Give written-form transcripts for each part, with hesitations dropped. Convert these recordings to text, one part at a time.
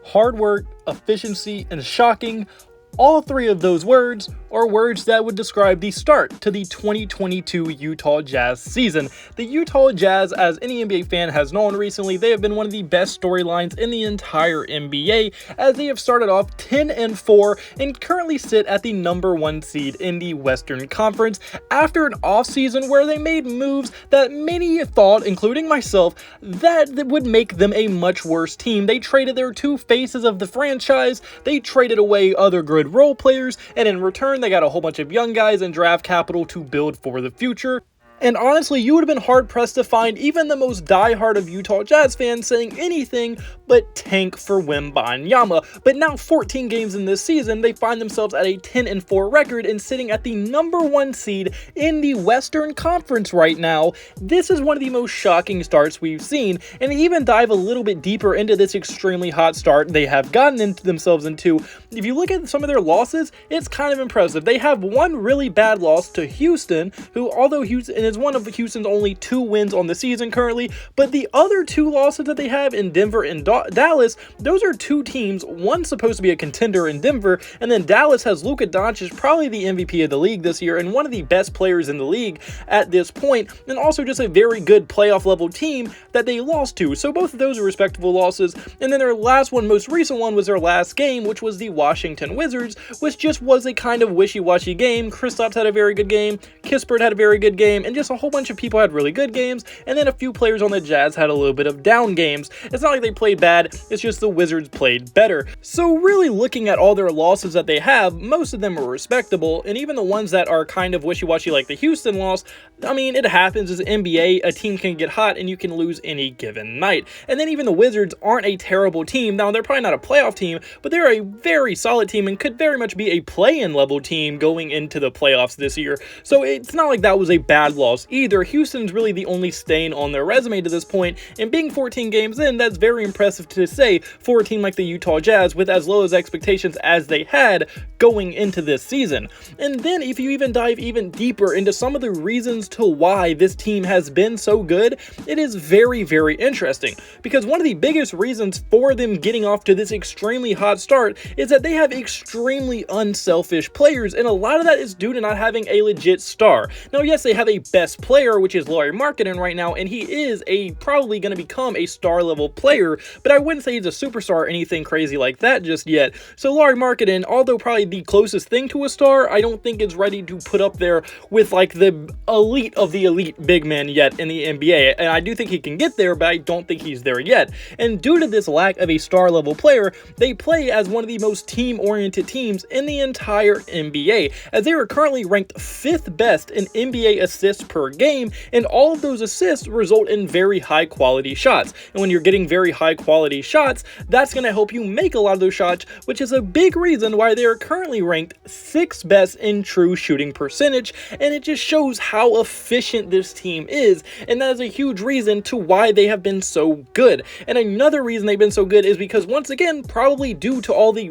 Hard work, efficiency, and shocking. All three of those words are words that would describe the start to the 2022 Utah Jazz season. The Utah Jazz, as any NBA fan has known recently, they have been one of the best storylines in the entire NBA, as they have started off 10-4 and currently sit at the number 1 seed in the Western Conference after an offseason where they made moves that many thought, including myself, that would make them a much worse team. They traded their two faces of the franchise, they traded away other good role players, and in return they got a whole bunch of young guys and draft capital to build for the future. And honestly, you would have been hard-pressed to find even the most diehard of Utah Jazz fans saying anything but tank for Wembanyama. But now 14 games in this season, they find themselves at a 10-4 record and sitting at the number 1 seed in the Western Conference right now. This is one of the most shocking starts we've seen, and to even dive a little bit deeper into this extremely hot start they have gotten into themselves into, if you look at some of their losses, it's kind of impressive. They have one really bad loss to Houston, who, although Houston is one of Houston's only 2 wins on the season currently, but the other 2 losses that they have in Denver and Dallas, those are 2 teams, one supposed to be a contender in Denver, and then Dallas has Luka Doncic, probably the MVP of the league this year, and one of the best players in the league at this point, and also just a very good playoff level team that they lost to. So both of those are respectable losses, and then their last one, most recent one, was their last game, which was the Washington Wizards, which just was a kind of wishy-washy game. Kristaps had a very good game, Kispert had a very good game, and just a whole bunch of people had really good games, and then a few players on the Jazz had a little bit of down games. It's not like they played bad, it's just the Wizards played better. So really looking at all their losses that they have, most of them are respectable, and even the ones that are kind of wishy-washy like the Houston loss, I mean, it happens. As NBA, a team can get hot and you can lose any given night. And then even the Wizards aren't a terrible team. Now, they're probably not a playoff team, but they're a very solid team and could very much be a play-in level team going into the playoffs this year. So it's not like that was a bad loss either. Houston's really the only stain on their resume to this point, and being 14 games in, that's very impressive to say for a team like the Utah Jazz with as low as expectations as they had going into this season. And then if you even dive even deeper into some of the reasons to why this team has been so good, it is very, very interesting, because one of the biggest reasons for them getting off to this extremely hot start is that they have extremely unselfish players, and a lot of that is due to not having a legit star. Now, yes, they have a best player, which is Lauri Markkanen right now, and he is probably going to become a star level player, but I wouldn't say he's a superstar or anything crazy like that just yet. So Lauri Markkanen, although probably the closest thing to a star, I don't think is ready to put up there with like the elite of the elite big men yet in the NBA, and I do think he can get there, but I don't think he's there yet. And due to this lack of a star level player, they play as one of the most team-oriented teams in the entire NBA, as they are currently ranked 5th best in NBA assists per game, and all of those assists result in very high quality shots. And when you're getting very high quality shots, that's going to help you make a lot of those shots, which is a big reason why they are currently ranked 6th best in true shooting percentage, and it just shows how efficient this team is, and that is a huge reason to why they have been so good. And another reason they've been so good is because, once again, probably due to all the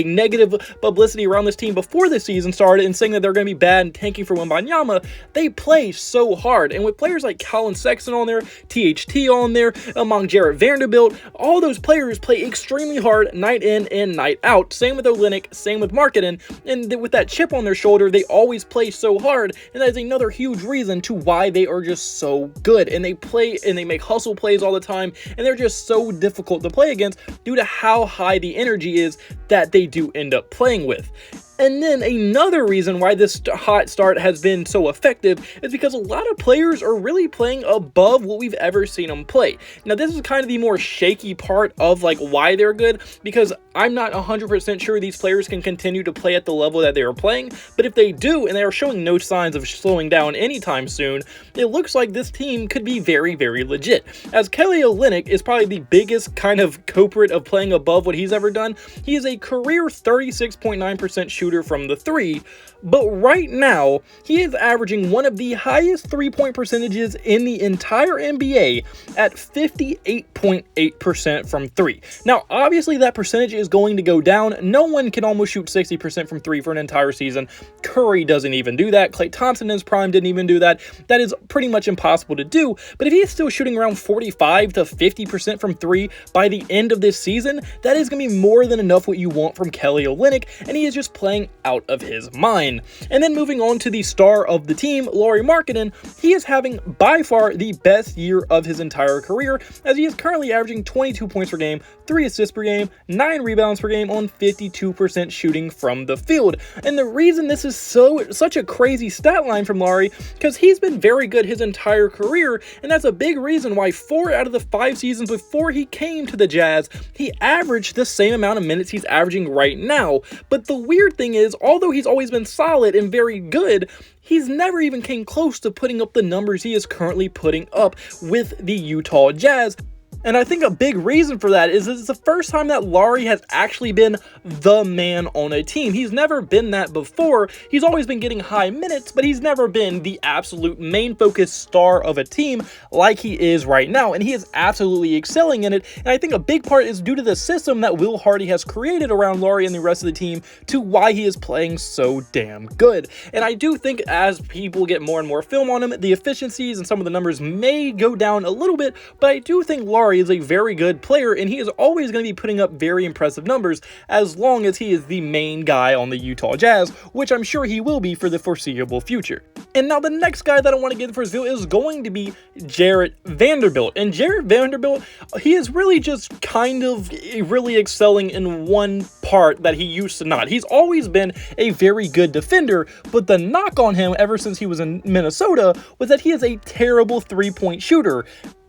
negative publicity around this team before the season started and saying that they're going to be bad and tanking for Wembanyama, they play so hard. And with players like Colin Sexton on there, THT on there, among Jarrett Vanderbilt, all those players play extremely hard night in and night out. Same with Olynyk, same with Markkanen, and with that chip on their shoulder, they always play so hard, and that is another huge reason to why they are just so good. And they play and they make hustle plays all the time, and they're just so difficult to play against due to how high the energy is that they do end up playing with. And then another reason why this hot start has been so effective is because a lot of players are really playing above what we've ever seen them play. Now, this is kind of the more shaky part of why they're good, because I'm not 100% sure these players can continue to play at the level that they are playing, but if they do, and they are showing no signs of slowing down anytime soon, it looks like this team could be very, very legit. As Kelly Olynyk is probably the biggest kind of culprit of playing above what he's ever done. He is a career 36.9% shooter shooter from the three, but right now, he is averaging one of the highest three-point percentages in the entire NBA at 58.8% from three. Now, obviously, that percentage is going to go down. No one can almost shoot 60% from three for an entire season. Curry doesn't even do that. Klay Thompson in his prime didn't even do that. That is pretty much impossible to do, but if he is still shooting around 45 to 50% from three by the end of this season, that is going to be more than enough what you want from Kelly Olynyk, and he is just playing out of his mind. And then moving on to the star of the team, Lauri Markkanen, he is having by far the best year of his entire career, as he is currently averaging 22 points per game, 3 assists per game, 9 rebounds per game on 52% shooting from the field. And the reason this is such a crazy stat line from Lauri, because he's been very good his entire career, and that's a big reason why 4 out of the 5 seasons before he came to the Jazz, he averaged the same amount of minutes he's averaging right now. But the weird thing is, although he's always been solid and very good, he's never even came close to putting up the numbers he is currently putting up with the Utah Jazz. And I think a big reason for that is it's the first time that Lauri has actually been the man on a team. He's never been that before. He's always been getting high minutes, but he's never been the absolute main focus star of a team like he is right now. And he is absolutely excelling in it. And I think a big part is due to the system that Will Hardy has created around Lauri and the rest of the team to why he is playing so damn good. And I do think as people get more and more film on him, the efficiencies and some of the numbers may go down a little bit, but I do think Lauri is a very good player, and he is always going to be putting up very impressive numbers as long as he is the main guy on the Utah Jazz, which I'm sure he will be for the foreseeable future. And now the next guy that I want to get for his video is going to be Jarred Vanderbilt. And Jarred Vanderbilt, he is really just kind of really excelling in one part that he used to not. He's always been a very good defender, but the knock on him ever since he was in Minnesota was that he is a terrible three-point shooter.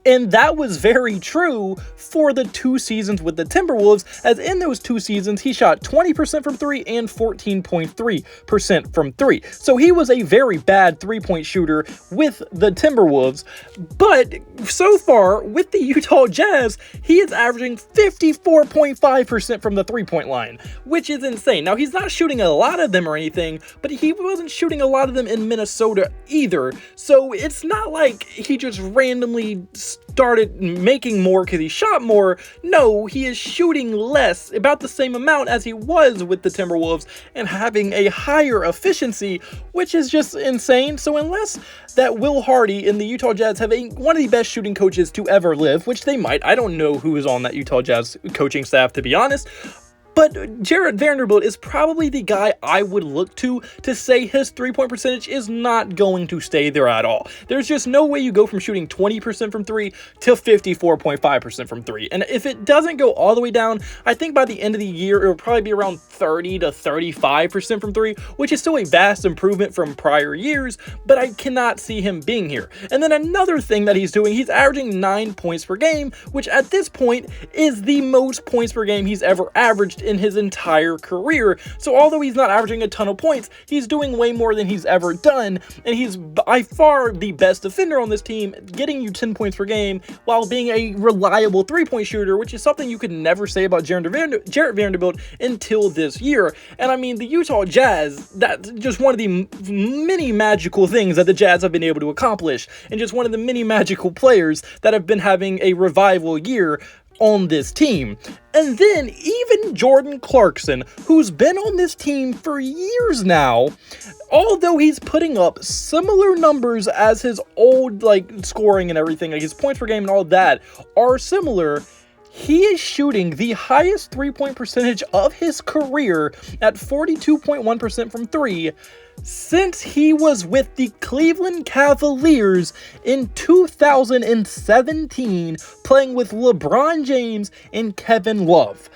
And that was very true for the 2 seasons with the Timberwolves, as in those 2 seasons, he shot 20% from 3 and 14.3% from 3. So he was a very bad three-point shooter with the Timberwolves. But so far, with the Utah Jazz, he is averaging 54.5% from the three-point line, which is insane. Now, he's not shooting a lot of them or anything, but he wasn't shooting a lot of them in Minnesota either. So it's not like he just randomly started making more because he shot more. No, he is shooting less, about the same amount as he was with the Timberwolves, and having a higher efficiency, which is just insane. So unless that Will Hardy and the Utah Jazz have one of the best shooting coaches to ever live, which they might, I don't know who is on that Utah Jazz coaching staff, to be honest, but Jarred Vanderbilt is probably the guy I would look to say his three-point percentage is not going to stay there at all. There's just no way you go from shooting 20% from 3 to 54.5% from 3. And if it doesn't go all the way down, I think by the end of the year, it will probably be around 30 to 35% from 3, which is still a vast improvement from prior years, but I cannot see him being here. And then another thing that he's doing, he's averaging 9 points per game, which at this point is the most points per game he's ever averaged in his entire career. So although he's not averaging a ton of points, he's doing way more than he's ever done, and he's by far the best defender on this team, getting you 10 points per game while being a reliable three-point shooter, which is something you could never say about Jarred Vanderbilt until this year. And I mean, the Utah Jazz, that's just one of the many magical things that the Jazz have been able to accomplish, and just one of the many magical players that have been having a revival year on this team. And then even Jordan Clarkson, who's been on this team for years now, although he's putting up similar numbers as his old scoring and everything, like his points per game and all that are similar, he is shooting the highest three-point percentage of his career at 42.1% from 3 since he was with the Cleveland Cavaliers in 2017, playing with LeBron James and Kevin Love.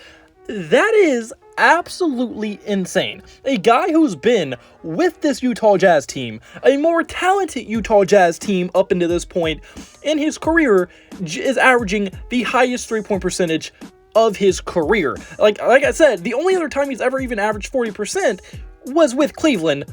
That is absolutely insane. A guy who's been with this Utah Jazz team, a more talented Utah Jazz team up until this point in his career, is averaging the highest three-point percentage of his career. Like I said, the only other time he's ever even averaged 40% was with Cleveland,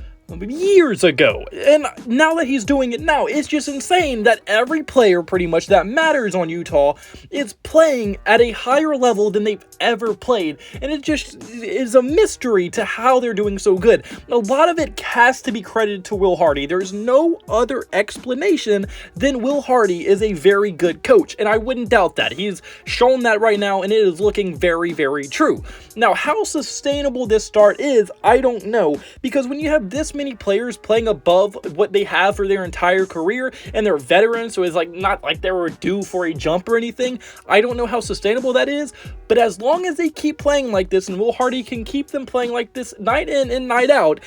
years ago. And now that he's doing it now, it's just insane that every player pretty much that matters on Utah is playing at a higher level than they've ever played. And it just is a mystery to how they're doing so good. A lot of it has to be credited to Will Hardy. There's no other explanation than Will Hardy is a very good coach. And I wouldn't doubt that. He's shown that right now, and it is looking very, very true. Now, how sustainable this start is, I don't know, because when you have this many players playing above what they have for their entire career, and they're veterans, so it's like not like they were due for a jump or anything, I don't know how sustainable that is. But as long as they keep playing like this, and Will Hardy can keep them playing like this night in and night out,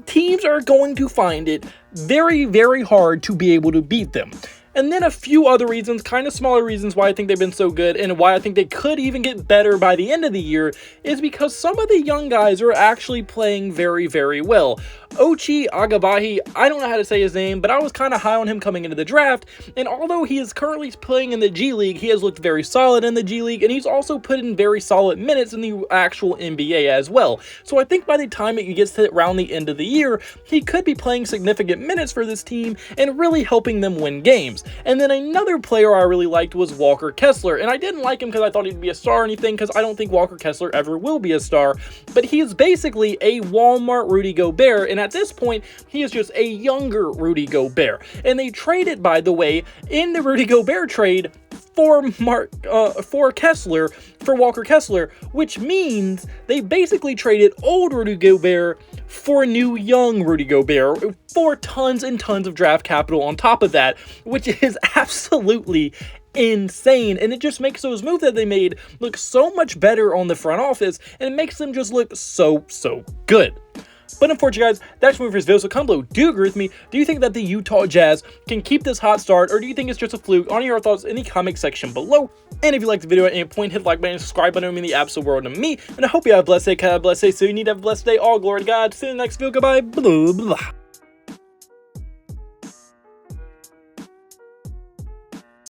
teams are going to find it very, very hard to be able to beat them. And then a few other reasons, kind of smaller reasons why I think they've been so good and why I think they could even get better by the end of the year is because some of the young guys are actually playing very, very well. Ochi Agabahi, I don't know how to say his name, but I was kind of high on him coming into the draft, and although he is currently playing in the G League, he has looked very solid in the G League, and he's also put in very solid minutes in the actual NBA as well. So I think by the time it gets to around the end of the year, he could be playing significant minutes for this team and really helping them win games. And then another player I really liked was Walker Kessler, and I didn't like him because I thought he'd be a star or anything, because I don't think Walker Kessler ever will be a star, but he is basically a Walmart Rudy Gobert, and at this point, he is just a younger Rudy Gobert. And they traded, by the way, in the Rudy Gobert trade for Kessler, for Walker Kessler, which means they basically traded old Rudy Gobert for new young Rudy Gobert for tons and tons of draft capital on top of that, which is absolutely insane. And it just makes those moves that they made look so much better on the front office, and it makes them just look so good. But unfortunately, guys, that's for this video. So comment below, do you agree with me? Do you think that the Utah Jazz can keep this hot start, or do you think it's just a fluke? On your thoughts in the comment section below. And if you liked the video at any point, hit the like button and subscribe button. It would mean the absolute world to me. And I hope you have a blessed day. Have a blessed day. So you need to have a blessed day. All glory to God. See you in the next video. Goodbye. Blah, blah.